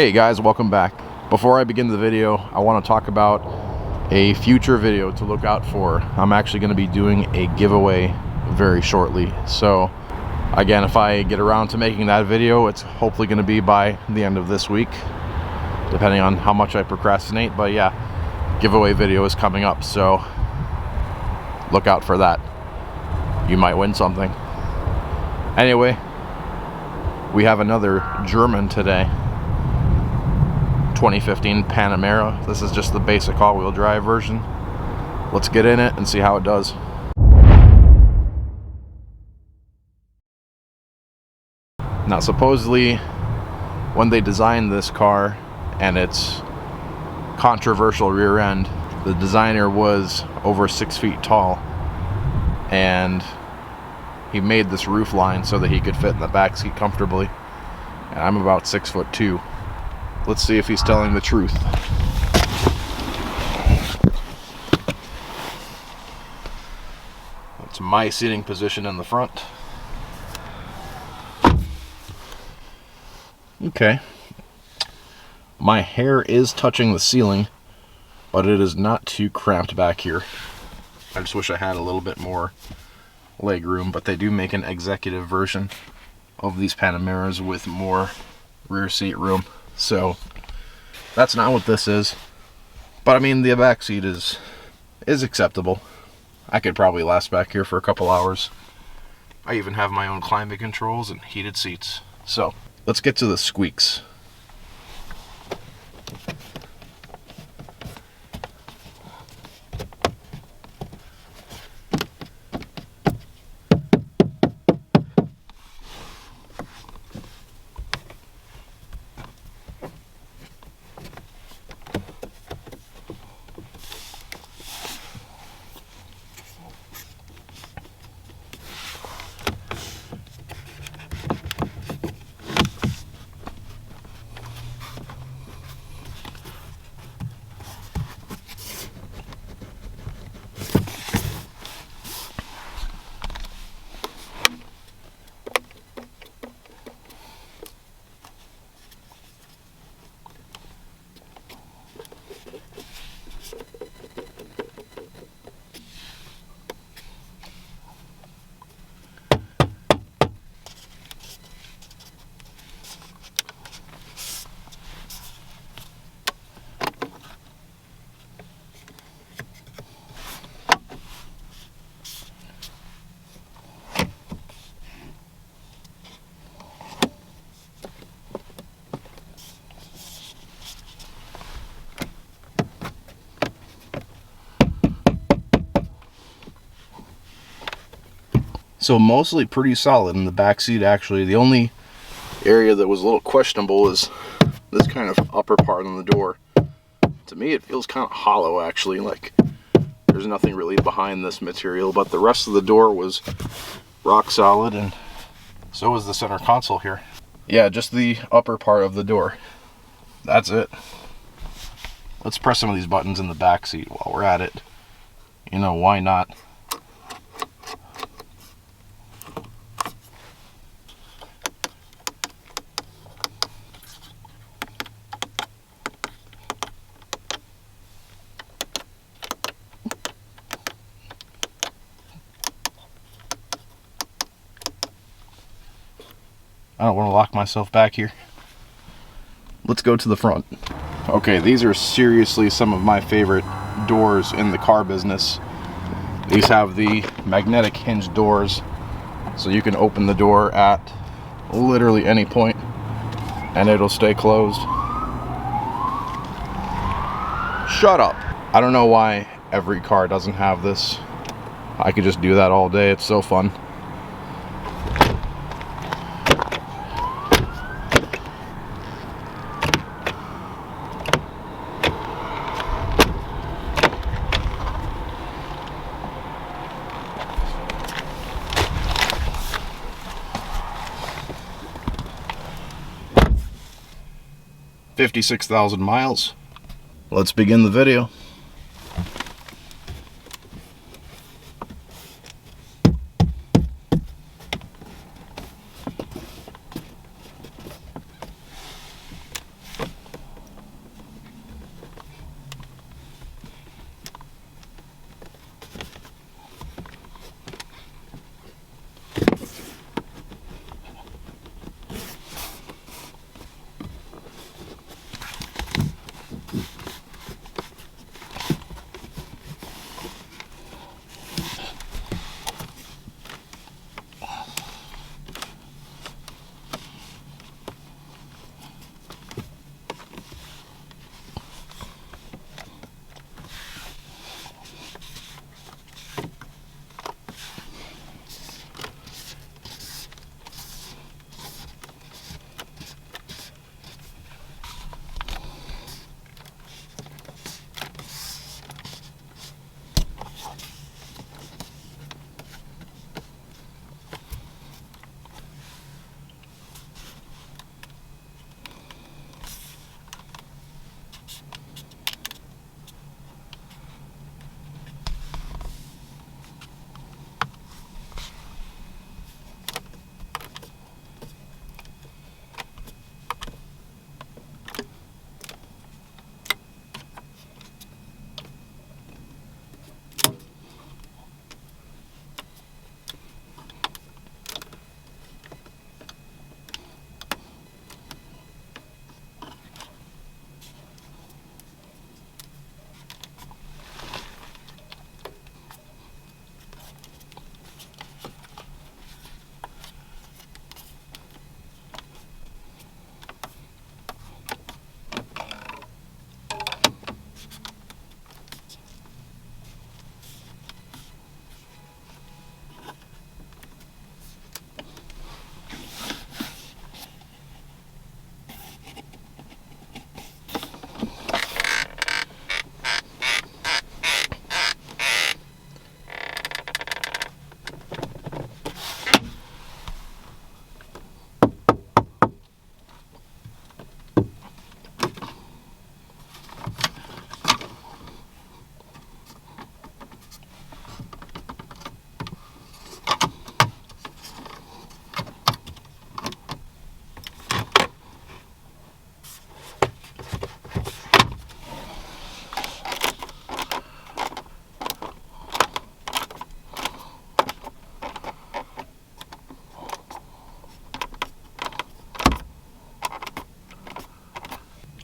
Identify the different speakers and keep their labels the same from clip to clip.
Speaker 1: Hey guys, welcome back. Before I begin the video, I want to talk about a future video to look out for. I'm actually going to be doing a giveaway very shortly. So again, if I get around to making that video, it's hopefully going to be by the end of this week, depending on how much I procrastinate. But yeah, giveaway video is coming up, so look out for that. You might win something. Anyway, we have another German today. 2015 Panamera. This is just the basic all-wheel drive version. Let's get in it and see how it does. Now supposedly when they designed this car and its controversial rear end, the designer was over 6 feet tall, and he made this roof line so that he could fit in the back seat comfortably, and I'm about 6'2". Let's see if he's telling the truth. That's my seating position in the front. Okay. My hair is touching the ceiling, but it is not too cramped back here. I just wish I had a little bit more leg room, but they do make an executive version of these Panameras with more rear seat room. So that's not what this is, but I mean the back seat is acceptable. I could probably last back here for a couple hours. I even have my own climate controls and heated seats. So let's get to the squeaks. So mostly pretty solid in the back seat. Actually, the only area that was a little questionable is this kind of upper part on the door. To me it feels kind of hollow actually, like there's nothing really behind this material, but the rest of the door was rock solid, and so was the center console here. Yeah, just the upper part of the door. That's it. Let's press some of these buttons in the back seat while we're at it. You know, why not? I don't want to lock myself back here. Let's go to the front. Okay, these are seriously some of my favorite doors in the car business. These have the magnetic hinge doors, so you can open the door at literally any point and it'll stay closed. Shut up. I don't know why every car doesn't have this. I could just do that all day. It's so fun. $56,000 miles. Let's begin the video.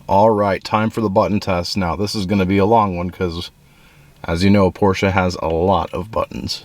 Speaker 1: All right, time for the button test. Now, this is going to be a long one because, as you know, Porsche has a lot of buttons.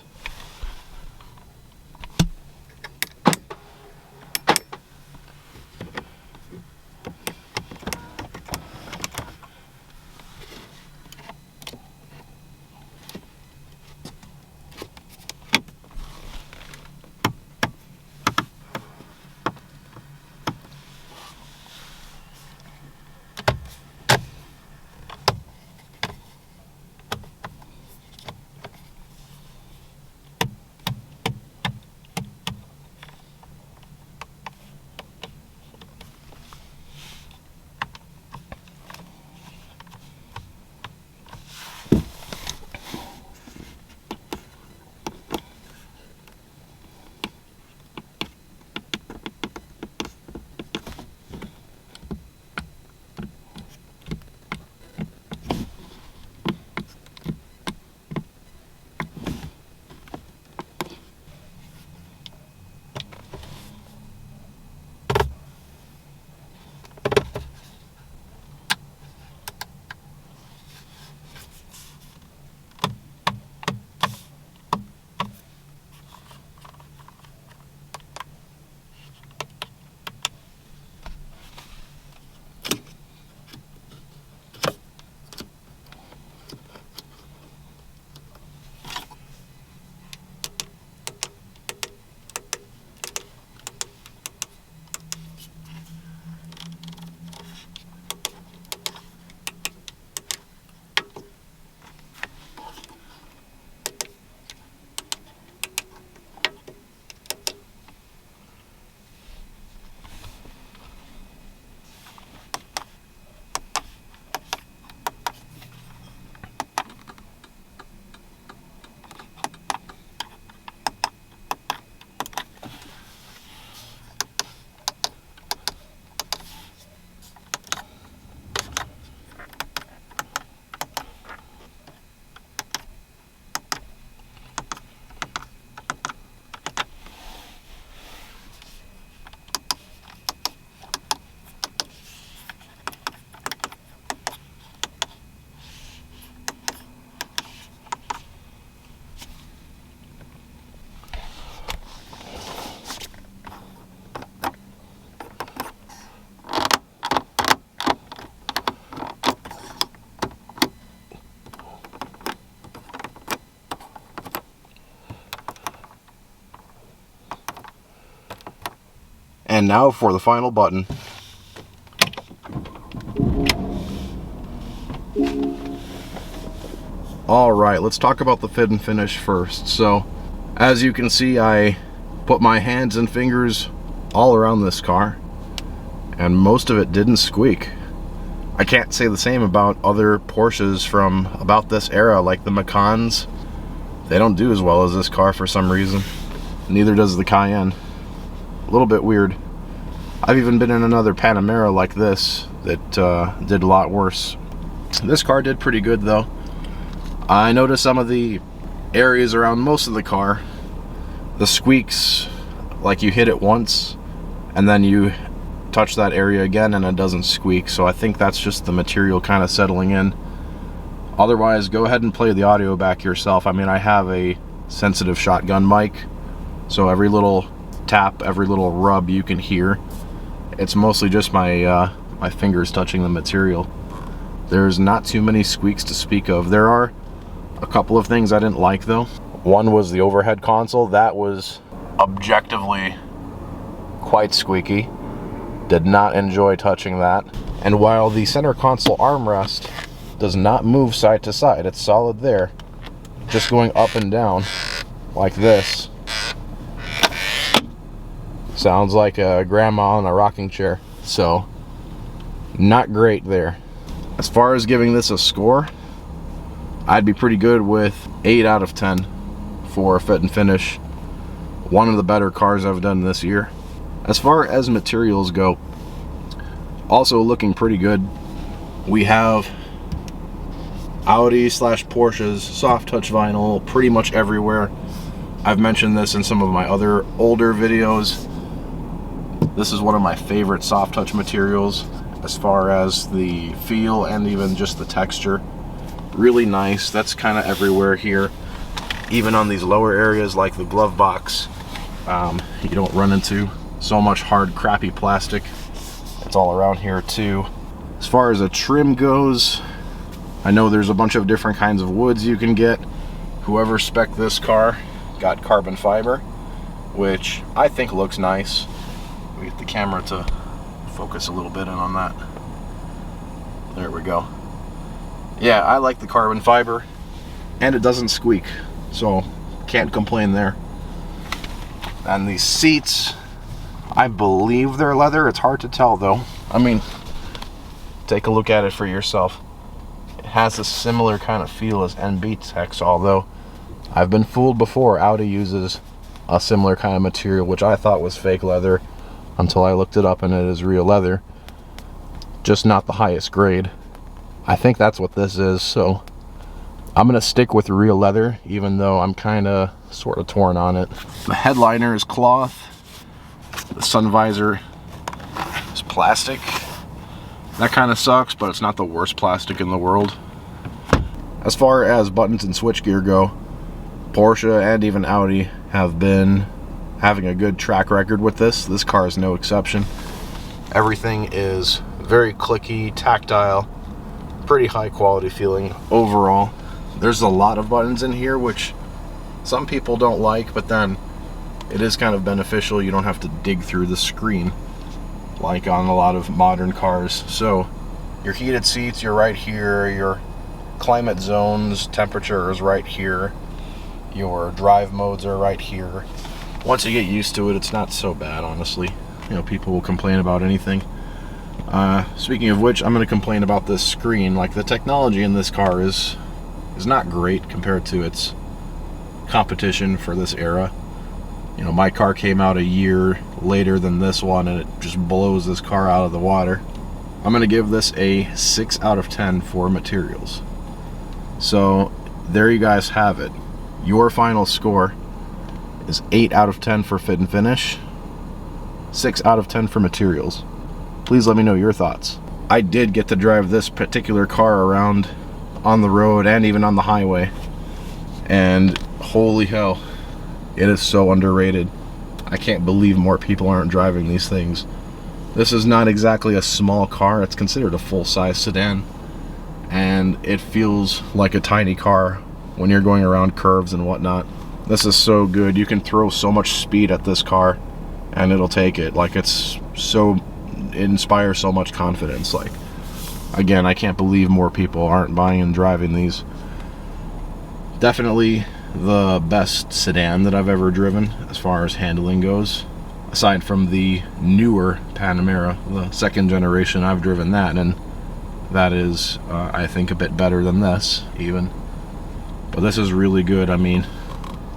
Speaker 1: And now for the final button. All right, let's talk about the fit and finish first. So, as you can see, I put my hands and fingers all around this car, and most of it didn't squeak. I can't say the same about other Porsches from about this era, like the Macans. They don't do as well as this car for some reason. Neither does the Cayenne. A little bit weird. I've even been in another Panamera like this that did a lot worse. This car did pretty good though. I noticed some of the areas around most of the car, the squeaks, like you hit it once and then you touch that area again and it doesn't squeak. So I think that's just the material kind of settling in. Otherwise, go ahead and play the audio back yourself. I mean, I have a sensitive shotgun mic, so every little tap, every little rub you can hear. It's mostly just my my fingers touching the material. There's not too many squeaks to speak of. There are a couple of things I didn't like though. One was the overhead console. That was objectively quite squeaky. Did not enjoy touching that. And while the center console armrest does not move side to side, it's solid there, just going up and down like this. Sounds like a grandma in a rocking chair. So, not great there. As far as giving this a score, I'd be pretty good with 8 out of 10 for fit and finish. One of the better cars I've done this year. As far as materials go, also looking pretty good. We have Audi / Porsche's soft touch vinyl pretty much everywhere. I've mentioned this in some of my other older videos. This is one of my favorite soft touch materials. as far as the feel and even just the texture. Really nice. That's kind of everywhere here, even on these lower areas like the glove box. You don't run into so much hard, crappy plastic. It's all around here too. As far as a trim goes, I know there's a bunch of different kinds of woods you can get. Whoever spec'd this car got carbon fiber, which I think looks nice. We get the camera to focus a little bit in on that. There we go. Yeah, I like the carbon fiber, and it doesn't squeak, so can't complain there. And these seats, I believe they're leather. It's hard to tell though. I mean, take a look at it for yourself. It has a similar kind of feel as NB-Tex, although I've been fooled before. Audi uses a similar kind of material, which I thought was fake leather until I looked it up, and it is real leather, just not the highest grade. I think that's what this is, so I'm gonna stick with real leather, even though I'm kind of sort of torn on it. The headliner is cloth. The sun visor is plastic. That kind of sucks, but it's not the worst plastic in the world. As far as buttons and switchgear go, Porsche and even Audi have been having a good track record with this. This car is no exception. Everything is very clicky, tactile, pretty high quality feeling overall. There's a lot of buttons in here, which some people don't like, but then it is kind of beneficial. You don't have to dig through the screen like on a lot of modern cars. So your heated seats, you're right here. Your climate zones, temperature is right here. Your drive modes are right here. Once you get used to it, it's not so bad, honestly. You know, people will complain about anything. Speaking of which, I'm going to complain about this screen. Like, the technology in this car is not great compared to its competition for this era. You know, my car came out a year later than this one, and it just blows this car out of the water. I'm going to give this a 6 out of 10 for materials. So there you guys have it. Your final score is 8 out of 10 for fit and finish, 6 out of 10 for materials. Please let me know your thoughts. I did get to drive this particular car around on the road and even on the highway, and holy hell, it is so underrated. I can't believe more people aren't driving these things. This is not exactly a small car. It's considered a full-size sedan, and it feels like a tiny car when you're going around curves and whatnot. This is so good. You can throw so much speed at this car and it'll take it. Like, it inspires so much confidence. Like, again, I can't believe more people aren't buying and driving these. Definitely the best sedan that I've ever driven as far as handling goes, aside from the newer Panamera, the second generation. I've driven that, and that is I think a bit better than this even. But this is really good. I mean,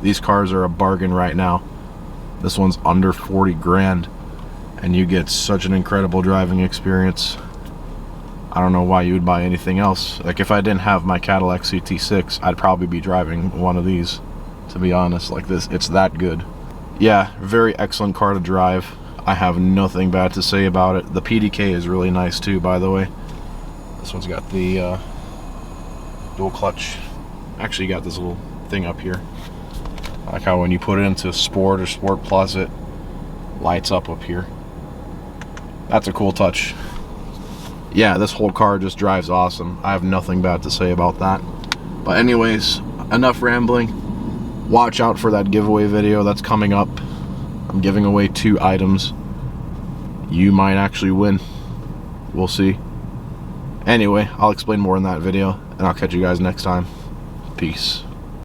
Speaker 1: these cars are a bargain right now. This one's under 40 grand, and you get such an incredible driving experience. I don't know why you would buy anything else. Like, if I didn't have my Cadillac CT6, I'd probably be driving one of these, to be honest. Like, this, it's that good. Yeah, very excellent car to drive. I have nothing bad to say about it. The PDK is really nice too, by the way. This one's got the dual clutch. Actually, you got this little thing up here. I like how when you put it into Sport or Sport Plus, it lights up here. That's a cool touch. Yeah, this whole car just drives awesome. I have nothing bad to say about that. But anyways, enough rambling. Watch out for that giveaway video that's coming up. I'm giving away 2 items. You might actually win. We'll see. Anyway, I'll explain more in that video, and I'll catch you guys next time. Peace.